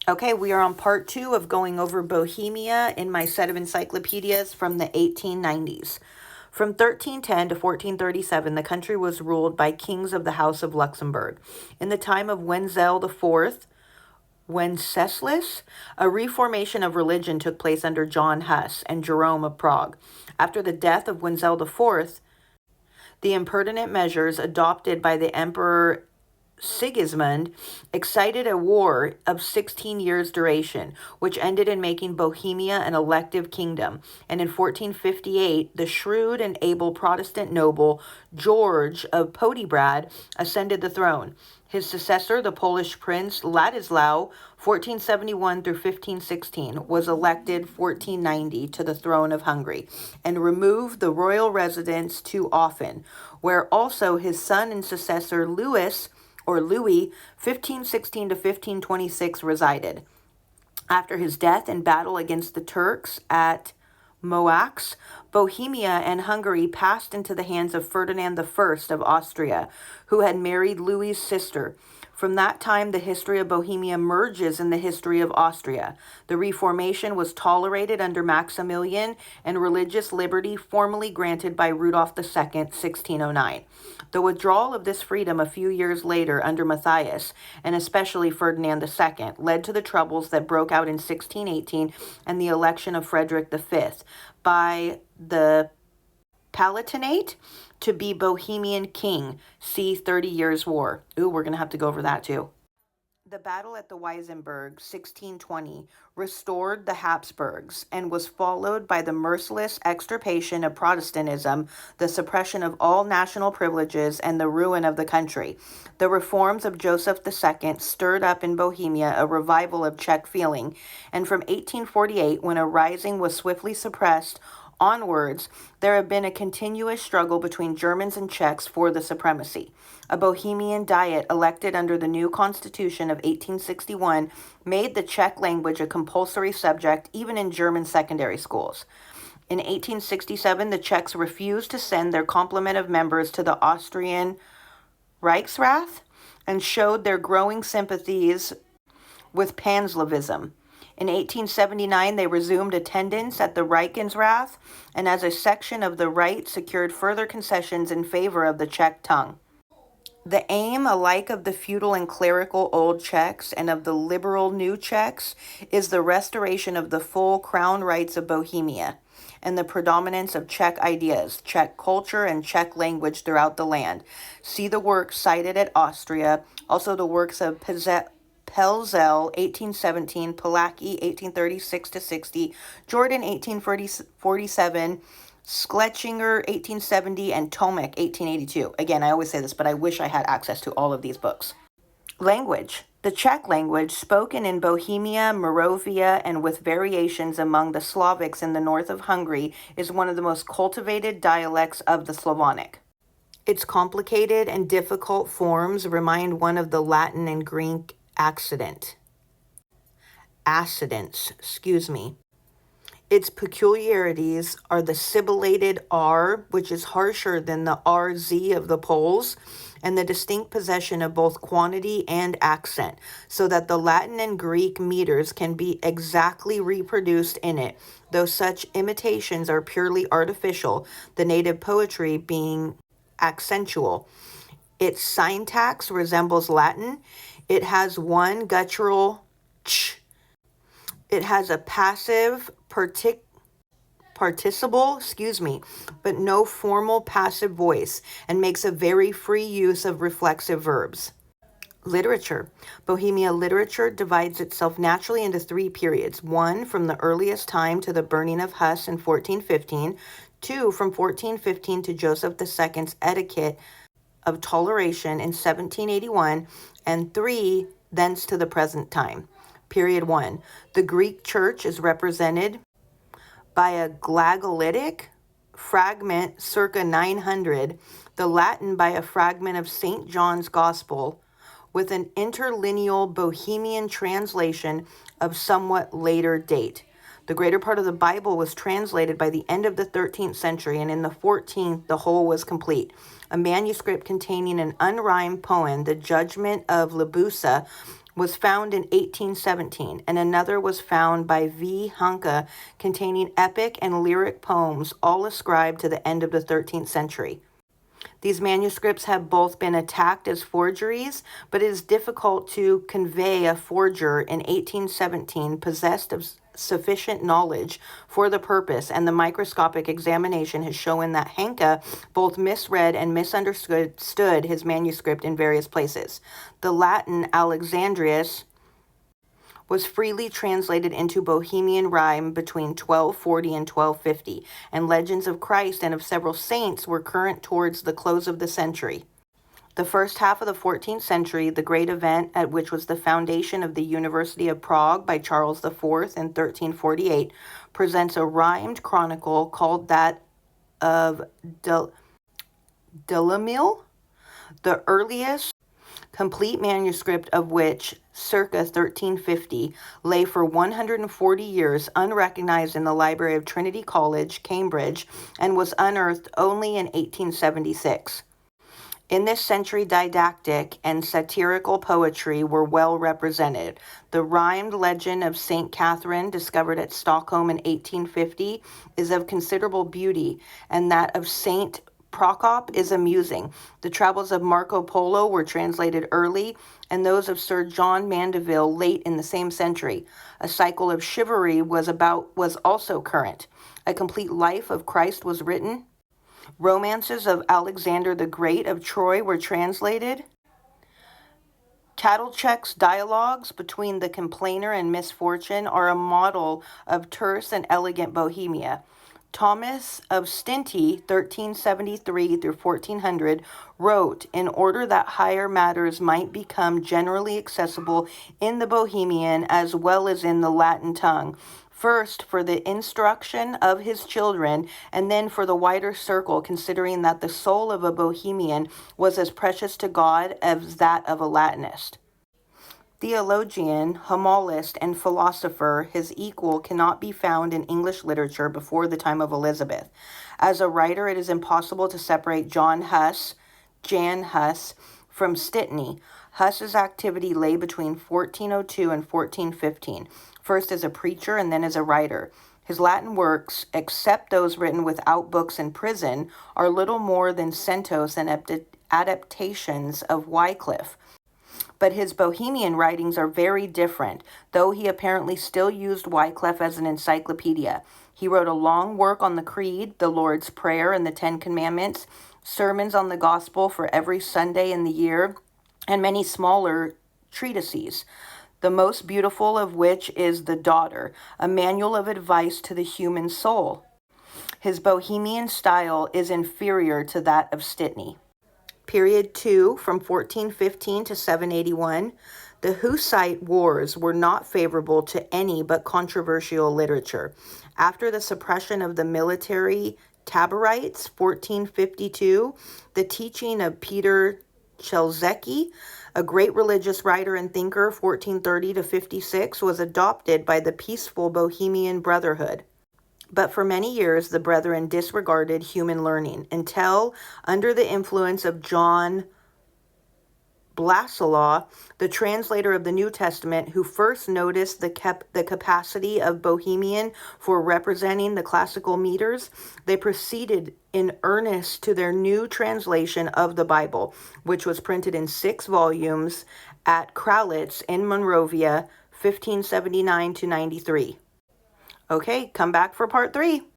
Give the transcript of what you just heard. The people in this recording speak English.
Okay, we are on part 2 of going over Bohemia in my set of encyclopedias from the 1890s. From 1310 to 1437, the country was ruled by kings of the House of Luxembourg. In the time of Wenzel IV, Wenceslas, a reformation of religion took place under John Huss and Jerome of Prague. After the death of Wenzel IV, the impertinent measures adopted by the Emperor Sigismund excited a war of 16 years' duration, which ended in making Bohemia an elective kingdom. And in 1458, the shrewd and able Protestant noble George of Podiebrad ascended the throne. His successor, the Polish prince Ladislao, 1471 through 1516, was elected 1490 to the throne of Hungary and removed the royal residence to Aachen, where also his son and successor Louis, 1516 to 1526, resided. After his death in battle against the Turks at Moax, Bohemia and Hungary passed into the hands of Ferdinand I of Austria, who had married Louis's sister. From that time, the history of Bohemia merges in the history of Austria. The Reformation was tolerated under Maximilian, and religious liberty formally granted by Rudolph II, 1609. The withdrawal of this freedom a few years later under Matthias, and especially Ferdinand II, led to the troubles that broke out in 1618 and the election of Frederick V by the Palatinate to be Bohemian king. See 30 Years' War. Ooh, we're going to have to go over that too. The battle at the Weissenberg, 1620, restored the Habsburgs and was followed by the merciless extirpation of Protestantism, the suppression of all national privileges, and the ruin of the country. The reforms of Joseph II stirred up in Bohemia a revival of Czech feeling, and from 1848, when a rising was swiftly suppressed, onwards, there have been a continuous struggle between Germans and Czechs for the supremacy. A Bohemian Diet elected under the new Constitution of 1861 made the Czech language a compulsory subject even in German secondary schools. In 1867, the Czechs refused to send their complement of members to the Austrian Reichsrat and showed their growing sympathies with Panslavism. In 1879, they resumed attendance at the Reichsrat, and as a section of the right, secured further concessions in favor of the Czech tongue. The aim, alike of the feudal and clerical Old Czechs and of the liberal New Czechs, is the restoration of the full crown rights of Bohemia and the predominance of Czech ideas, Czech culture, and Czech language throughout the land. See the works cited at Austria, also the works of Pelzel, 1817, Palacky, 1836-60, Jordan, 1847, Schletchinger, 1870, and Tomek, 1882. Again, I always say this, but I wish I had access to all of these books. Language. The Czech language, spoken in Bohemia, Moravia, and with variations among the Slavics in the north of Hungary, is one of the most cultivated dialects of the Slavonic. Its complicated and difficult forms remind one of the Latin and Greek accidents. Its peculiarities are the sibilated R, which is harsher than the RZ of the Poles, and the distinct possession of both quantity and accent, so that the Latin and Greek meters can be exactly reproduced in it, though such imitations are purely artificial, the native poetry being accentual. Its syntax resembles Latin. It has one guttural ch. It has a passive participle, but no formal passive voice, and makes a very free use of reflexive verbs. Literature. Bohemia literature divides itself naturally into 3 periods. 1, from the earliest time to the burning of Huss in 1415. 2, from 1415 to Joseph II's Etiquette of Toleration in 1781, and 3, thence to the present time. Period 1. The Greek church is represented by a glagolitic fragment circa 900, the Latin by a fragment of St. John's Gospel, with an interlineal Bohemian translation of somewhat later date. The greater part of the Bible was translated by the end of the 13th century, and in the 14th, the whole was complete. A manuscript containing an unrhymed poem, The Judgment of Libussa, was found in 1817, and another was found by V. Hanke containing epic and lyric poems, all ascribed to the end of the 13th century. These manuscripts have both been attacked as forgeries, but it is difficult to convey a forger in 1817 possessed of sufficient knowledge for the purpose, and the microscopic examination has shown that Hanke both misread and misunderstood his manuscript in various places. The Latin Alexandrinus was freely translated into Bohemian rhyme between 1240 and 1250, and legends of Christ and of several saints were current towards the close of the century. The first half of the 14th century, the great event at which was the foundation of the University of Prague by Charles IV in 1348, presents a rhymed chronicle called that of Delamille, the earliest complete manuscript of which, circa 1350, lay for 140 years unrecognized in the library of Trinity College, Cambridge, and was unearthed only in 1876. In this century, didactic and satirical poetry were well represented. The rhymed legend of St. Catherine, discovered at Stockholm in 1850, is of considerable beauty, and that of St. Procop is amusing. The travels of Marco Polo were translated early, and those of Sir John Mandeville late in the same century. A cycle of chivalry was also current. A complete life of Christ was written. Romances of Alexander the Great of Troy were translated. Tattletcheck's dialogues between the complainer and misfortune are a model of terse and elegant Bohemia. Thomas of Stinty, 1373 through 1400, wrote, in order that higher matters might become generally accessible in the Bohemian as well as in the Latin tongue, first for the instruction of his children, and then for the wider circle, considering that the soul of a Bohemian was as precious to God as that of a Latinist. Theologian, humorist, and philosopher, his equal cannot be found in English literature before the time of Elizabeth. As a writer, it is impossible to separate Jan Hus, from Stittney. Huss's activity lay between 1402 and 1415, first as a preacher and then as a writer. His Latin works, except those written without books in prison, are little more than centos and adaptations of Wycliffe. But his Bohemian writings are very different, though he apparently still used Wycliffe as an encyclopedia. He wrote a long work on the Creed, the Lord's Prayer, and the Ten Commandments, sermons on the Gospel for every Sunday in the year, and many smaller treatises, the most beautiful of which is The Daughter, a manual of advice to the human soul. His Bohemian style is inferior to that of Stittney. Period 2, from 1415 to 781, the Hussite Wars were not favorable to any but controversial literature. After the suppression of the military Taborites, 1452, the teaching of Peter Chelzecki, a great religious writer and thinker, 1430 to 56, was adopted by the peaceful Bohemian Brotherhood. But for many years, the Brethren disregarded human learning until, under the influence of John Blaselaw, the translator of the New Testament, who first noticed the capacity of Bohemian for representing the classical meters, they proceeded in earnest to their new translation of the Bible, which was printed in 6 volumes at Crowlitz in Monrovia, 1579 to 93. Okay, come back for part 3.